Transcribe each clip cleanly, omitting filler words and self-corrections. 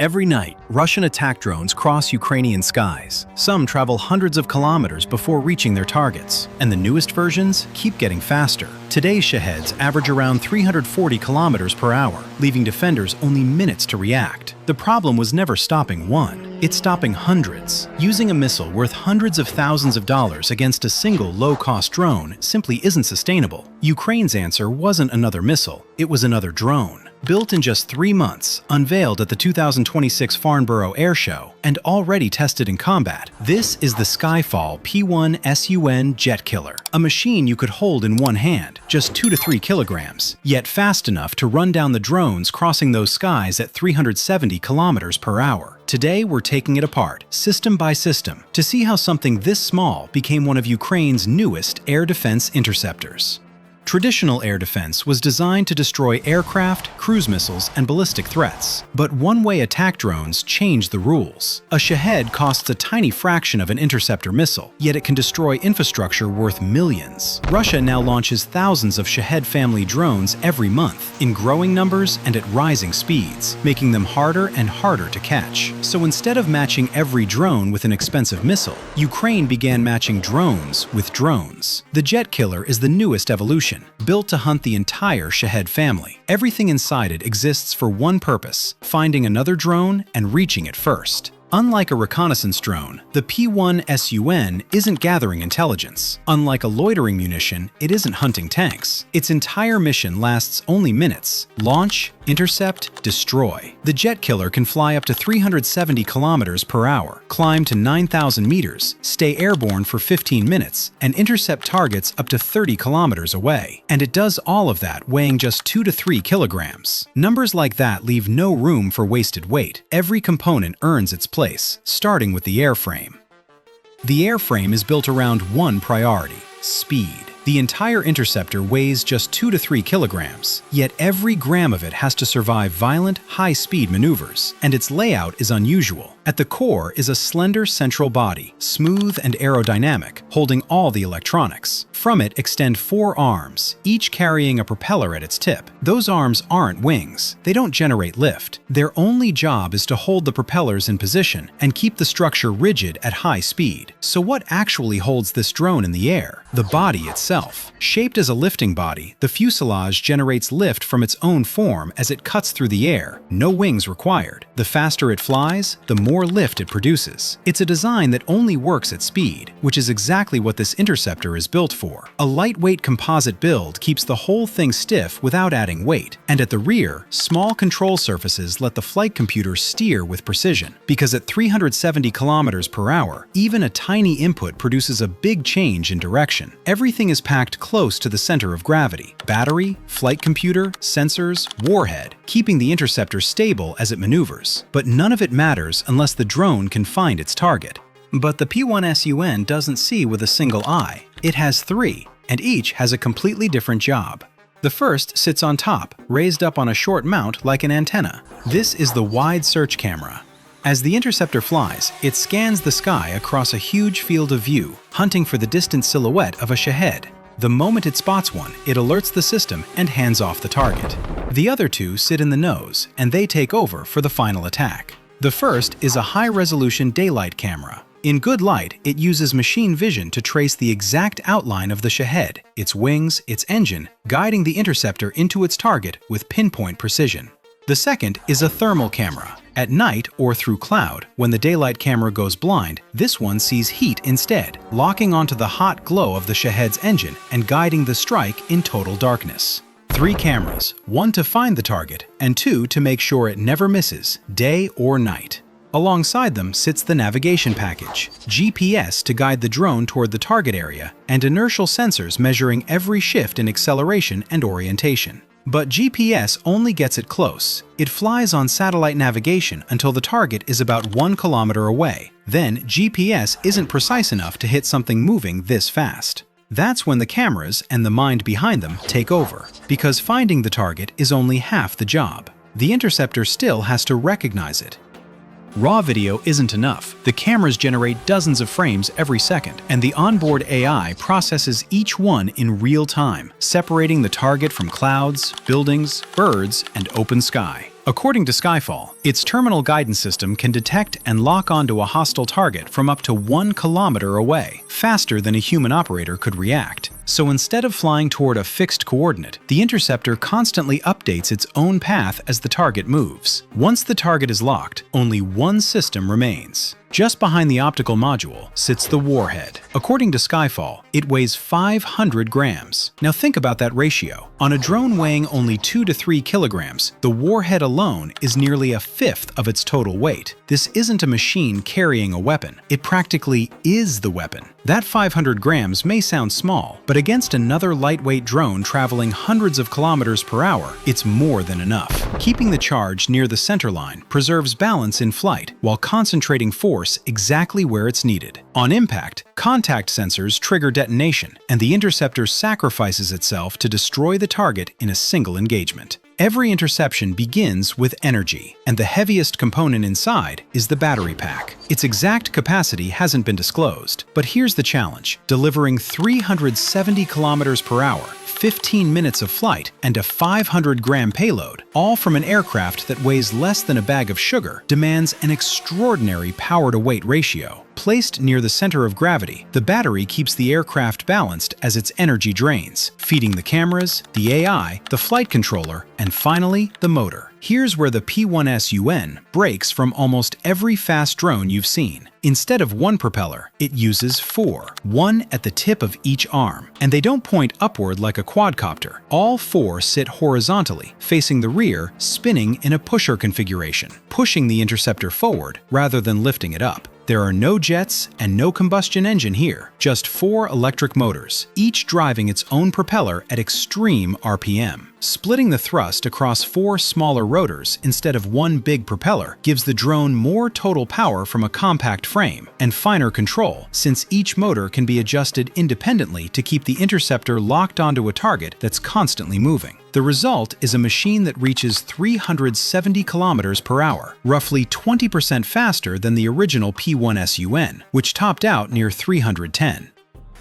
Every night, Russian attack drones cross Ukrainian skies. Some travel hundreds of kilometers before reaching their targets, and the newest versions keep getting faster. Today's Shaheds average around 340 kilometers per hour, leaving defenders only minutes to react. The problem was never stopping one, it's stopping hundreds. Using a missile worth hundreds of thousands of dollars against a single low-cost drone simply isn't sustainable. Ukraine's answer wasn't another missile, it was another drone. Built in just 3 months, unveiled at the 2026 Farnborough Air Show, and already tested in combat, this is the SkyFall P1-SUN JetKiller, a machine you could hold in one hand, just 2 to 3 kilograms, yet fast enough to run down the drones crossing those skies at 370 kilometers per hour. Today, we're taking it apart, system by system, to see how something this small became one of Ukraine's newest air defense interceptors. Traditional air defense was designed to destroy aircraft, cruise missiles, and ballistic threats. But one-way attack drones changed the rules. A Shahed costs a tiny fraction of an interceptor missile, yet it can destroy infrastructure worth millions. Russia now launches thousands of Shahed-family drones every month, in growing numbers and at rising speeds, making them harder and harder to catch. So instead of matching every drone with an expensive missile, Ukraine began matching drones with drones. The JetKiller is the newest evolution, built to hunt the entire Shahed family. Everything inside it exists for one purpose: finding another drone and reaching it first. Unlike a reconnaissance drone, the P1-SUN isn't gathering intelligence. Unlike a loitering munition, it isn't hunting tanks. Its entire mission lasts only minutes: launch, intercept, destroy. The JetKiller can fly up to 370 kilometers per hour, climb to 9,000 meters, stay airborne for 15 minutes, and intercept targets up to 30 kilometers away. And it does all of that weighing just 2 to 3 kilograms. Numbers like that leave no room for wasted weight. Every component earns its place, starting with the airframe. The airframe is built around one priority: speed. The entire interceptor weighs just 2 to 3 kilograms, yet every gram of it has to survive violent, high-speed maneuvers, and its layout is unusual. At the core is a slender central body, smooth and aerodynamic, holding all the electronics. From it extend 4 arms, each carrying a propeller at its tip. Those arms aren't wings. They don't generate lift. Their only job is to hold the propellers in position and keep the structure rigid at high speed. So what actually holds this drone in the air? The body itself. Shaped as a lifting body, the fuselage generates lift from its own form as it cuts through the air. No wings required. The faster it flies, the more lift it produces. It's a design that only works at speed, which is exactly what this interceptor is built for. A lightweight composite build keeps the whole thing stiff without adding weight. And at the rear, small control surfaces let the flight computer steer with precision. Because at 370 kilometers per hour, even a tiny input produces a big change in direction. Everything is packed close to the center of gravity: battery, flight computer, sensors, warhead, keeping the interceptor stable as it maneuvers. But none of it matters unless the drone can find its target. But the P1-SUN doesn't see with a single eye. It has 3, and each has a completely different job. The first sits on top, raised up on a short mount like an antenna. This is the wide search camera. As the interceptor flies, it scans the sky across a huge field of view, hunting for the distant silhouette of a Shahed. The moment it spots one, it alerts the system and hands off the target. The other 2 sit in the nose, and they take over for the final attack. The first is a high-resolution daylight camera. In good light, it uses machine vision to trace the exact outline of the Shahed, its wings, its engine, guiding the interceptor into its target with pinpoint precision. The second is a thermal camera. At night or through cloud, when the daylight camera goes blind, this one sees heat instead, locking onto the hot glow of the Shahed's engine and guiding the strike in total darkness. 3 cameras, 1 to find the target, and 2 to make sure it never misses, day or night. Alongside them sits the navigation package, GPS to guide the drone toward the target area, and inertial sensors measuring every shift in acceleration and orientation. But GPS only gets it close. It flies on satellite navigation until the target is about 1 kilometer away. Then GPS isn't precise enough to hit something moving this fast. That's when the cameras and the mind behind them take over, because finding the target is only half the job. The interceptor still has to recognize it. Raw video isn't enough. The cameras generate dozens of frames every second, and the onboard AI processes each one in real time, separating the target from clouds, buildings, birds, and open sky. According to SkyFall, its terminal guidance system can detect and lock onto a hostile target from up to 1 kilometer away, faster than a human operator could react. So instead of flying toward a fixed coordinate, the Interceptor constantly updates its own path as the target moves. Once the target is locked, only one system remains. Just behind the optical module sits the Warhead. According to SkyFall, it weighs 500 grams. Now think about that ratio. On a drone weighing only 2 to 3 kilograms, the Warhead alone is nearly a fifth of its total weight. This isn't a machine carrying a weapon. It practically is the weapon. That 500 grams may sound small, but against another lightweight drone traveling hundreds of kilometers per hour, it's more than enough. Keeping the charge near the center line preserves balance in flight while concentrating force exactly where it's needed. On impact, contact sensors trigger detonation, and the Interceptor sacrifices itself to destroy the target in a single engagement. Every interception begins with energy, and the heaviest component inside is the battery pack. Its exact capacity hasn't been disclosed, but here's the challenge: delivering 370 kilometers per hour, 15 minutes of flight, and a 500-gram payload, all from an aircraft that weighs less than a bag of sugar, demands an extraordinary power-to-weight ratio. Placed near the center of gravity, the battery keeps the aircraft balanced as its energy drains, feeding the cameras, the AI, the flight controller, and finally, the motor. Here's where the P1-SUN breaks from almost every fast drone you've seen. Instead of one propeller, it uses 4, one at the tip of each arm. And they don't point upward like a quadcopter. All 4 sit horizontally, facing the rear, spinning in a pusher configuration, pushing the Interceptor forward rather than lifting it up. There are no jets and no combustion engine here, just 4 electric motors, each driving its own propeller at extreme RPM. Splitting the thrust across 4 smaller rotors instead of one big propeller gives the drone more total power from a compact frame and finer control, since each motor can be adjusted independently to keep the Interceptor locked onto a target that's constantly moving. The result is a machine that reaches 370 kilometers per hour, roughly 20% faster than the original P1-SUN, which topped out near 310.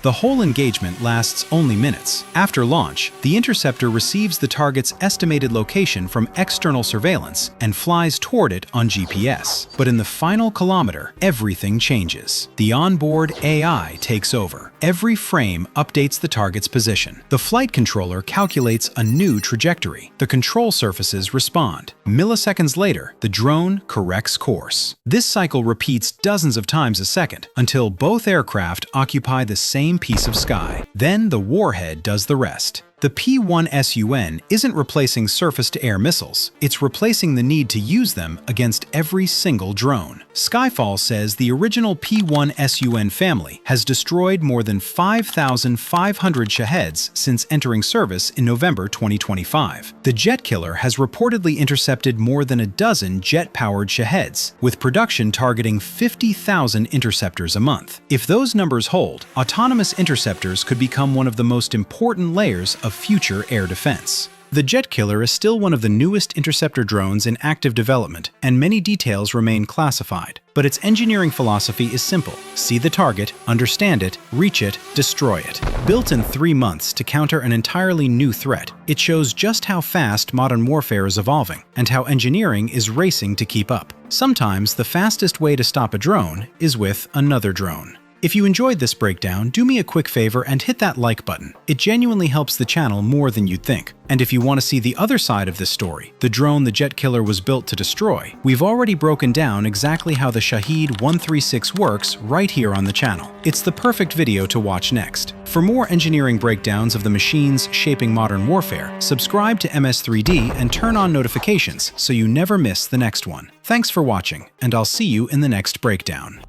The whole engagement lasts only minutes. After launch, the Interceptor receives the target's estimated location from external surveillance and flies toward it on GPS. But in the final kilometer, everything changes. The onboard AI takes over. Every frame updates the target's position. The flight controller calculates a new trajectory. The control surfaces respond. Milliseconds later, the drone corrects course. This cycle repeats dozens of times a second until both aircraft occupy the same piece of sky. Then the Warhead does the rest. The P1-SUN isn't replacing surface-to-air missiles, it's replacing the need to use them against every single drone. SkyFall says the original P1-SUN family has destroyed more than 5,500 Shaheds since entering service in November 2025. The JetKiller has reportedly intercepted more than a dozen jet-powered Shaheds, with production targeting 50,000 interceptors a month. If those numbers hold, autonomous interceptors could become one of the most important layers of future air defense. The JetKiller is still one of the newest interceptor drones in active development, and many details remain classified. But its engineering philosophy is simple: see the target, understand it, reach it, destroy it. Built in 3 months to counter an entirely new threat, it shows just how fast modern warfare is evolving and how engineering is racing to keep up. Sometimes the fastest way to stop a drone is with another drone. If you enjoyed this breakdown, do me a quick favor and hit that like button. It genuinely helps the channel more than you'd think. And if you want to see the other side of this story, the drone the JetKiller was built to destroy, we've already broken down exactly how the Shahed-136 works right here on the channel. It's the perfect video to watch next. For more engineering breakdowns of the machines shaping modern warfare, subscribe to MS3D and turn on notifications so you never miss the next one. Thanks for watching, and I'll see you in the next breakdown.